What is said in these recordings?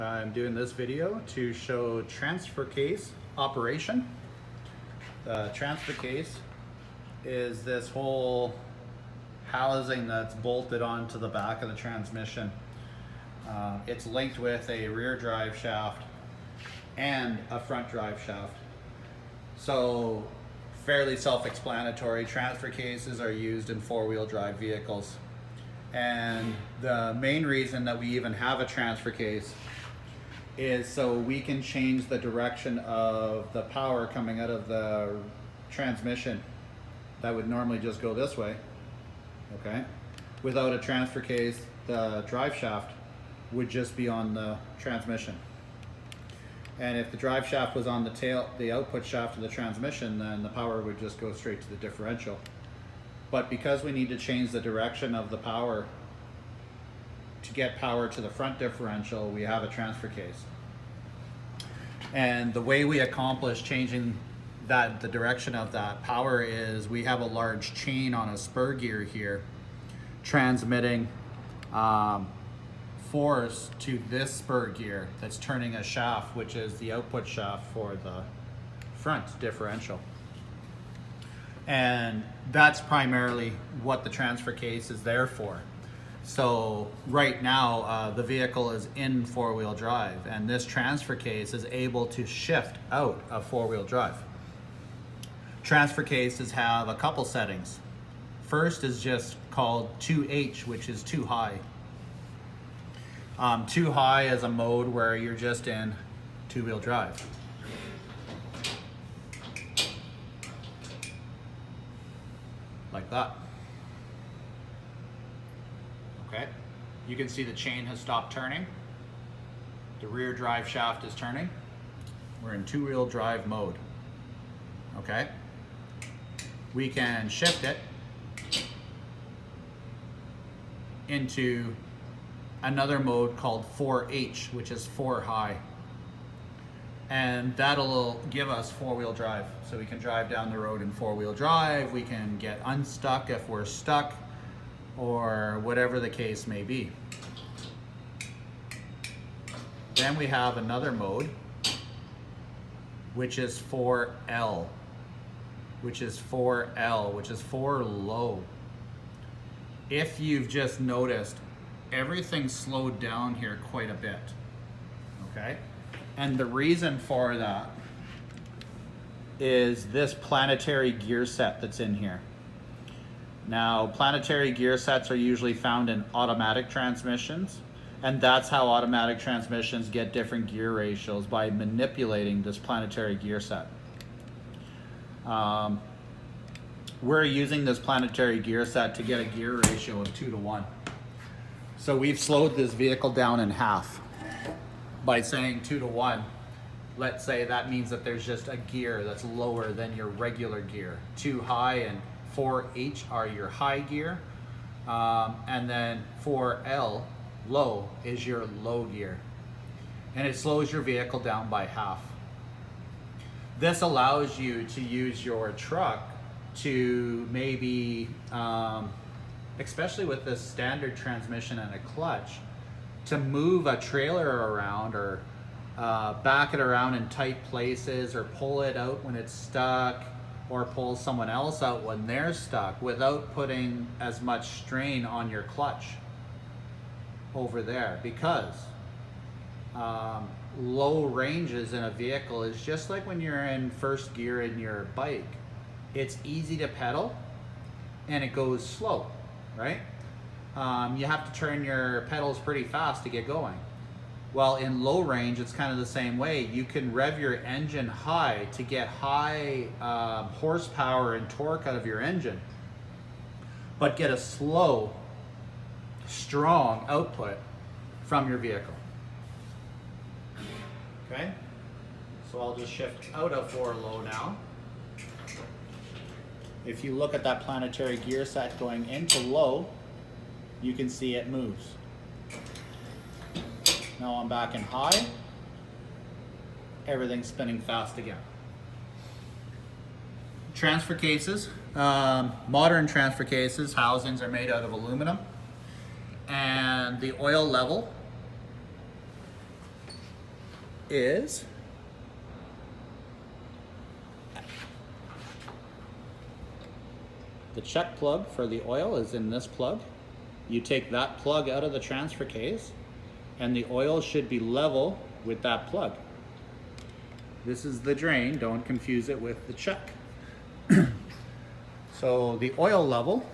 I'm doing this video to show transfer case operation. The transfer case is this whole housing that's bolted onto the back of the transmission. It's linked with a rear drive shaft and a front drive shaft. So fairly self-explanatory. Transfer cases are used in four-wheel drive vehicles. And the main reason that we even have a transfer case is so we can change the direction of the power coming out of the transmission that would normally just go this way, okay? Without a transfer case, the drive shaft would just be on the transmission. And if the drive shaft was on the output shaft of the transmission, then the power would just go straight to the differential. But because we need to change the direction of the power to get power to the front differential, we have a transfer case. And the way we accomplish changing the direction of that power is we have a large chain on a spur gear here transmitting force to this spur gear that's turning a shaft, which is the output shaft for the front differential. And that's primarily what the transfer case is there for. So right now the vehicle is in four-wheel drive, and this transfer case is able to shift out of four-wheel drive. Transfer cases have a couple settings. First is just called 2H, which is too high. Too high is a mode where you're just in two-wheel drive. Like that. Okay, you can see the chain has stopped turning. The rear drive shaft is turning. We're in two-wheel drive mode. Okay, we can shift it into another mode called 4H, which is 4 high. And that'll give us four-wheel drive. So we can drive down the road in four-wheel drive, we can get unstuck if we're stuck, or whatever the case may be. Then we have another mode, which is 4L, which is 4L, which is 4 low. If you've just noticed, everything slowed down here quite a bit, okay? And the reason for that is this planetary gear set that's in here. Now, planetary gear sets are usually found in automatic transmissions, and that's how automatic transmissions get different gear ratios, by manipulating this planetary gear set. We're using this planetary gear set to get a gear ratio of 2:1. So we've slowed this vehicle down in half. By saying 2:1, let's say that means that there's just a gear that's lower than your regular gear. 2 high and 4H are your high gear, and then 4L, low, is your low gear. And it slows your vehicle down by half. This allows you to use your truck to maybe, especially with this standard transmission and a clutch, to move a trailer around, or back it around in tight places, or pull it out when it's stuck, or pull someone else out when they're stuck, without putting as much strain on your clutch over there. Because low ranges in a vehicle is just like when you're in first gear in your bike. It's easy to pedal and it goes slow, right? You have to turn your pedals pretty fast to get going. Well, in low range, it's kind of the same way. You can rev your engine high to get high horsepower and torque out of your engine, but get a slow, strong output from your vehicle. Okay, so I'll just shift out of 4 low now. If you look at that planetary gear set going into low, you can see it moves. Now I'm back in high, everything's spinning fast again. Transfer cases, modern transfer cases, housings are made out of aluminum, and the oil level is the check plug for the oil is in this plug. You take that plug out of the transfer case and the oil should be level with that plug. This is the drain, don't confuse it with the check. So the oil level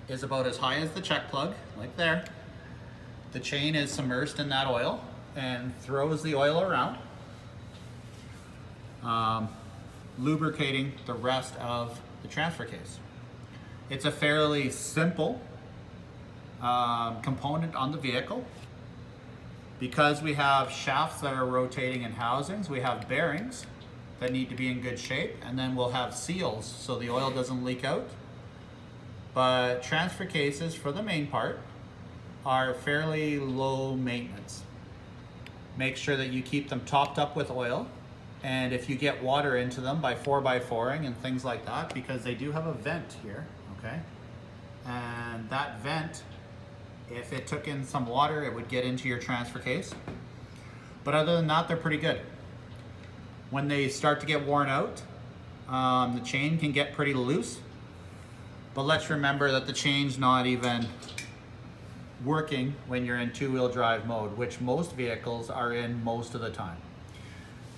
is about as high as the check plug, like there. The chain is immersed in that oil and throws the oil around, lubricating the rest of the transfer case. It's a fairly simple component on the vehicle. Because we have shafts that are rotating in housings, we have bearings that need to be in good shape, and then we'll have seals so the oil doesn't leak out. But transfer cases, for the main part, are fairly low maintenance. Make sure that you keep them topped up with oil, and if you get water into them by 4x4ing and things like that, because they do have a vent here, okay? And that vent, if it took in some water, it would get into your transfer case. But other than that, they're pretty good. When they start to get worn out, the chain can get pretty loose. But let's remember that the chain's not even working when you're in two-wheel drive mode, which most vehicles are in most of the time.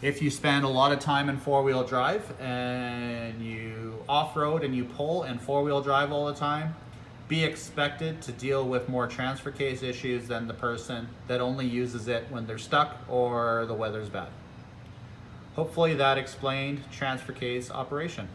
If you spend a lot of time in four-wheel drive and you off-road and you pull in four-wheel drive all the time, be expected to deal with more transfer case issues than the person that only uses it when they're stuck or the weather's bad. Hopefully that explained transfer case operation.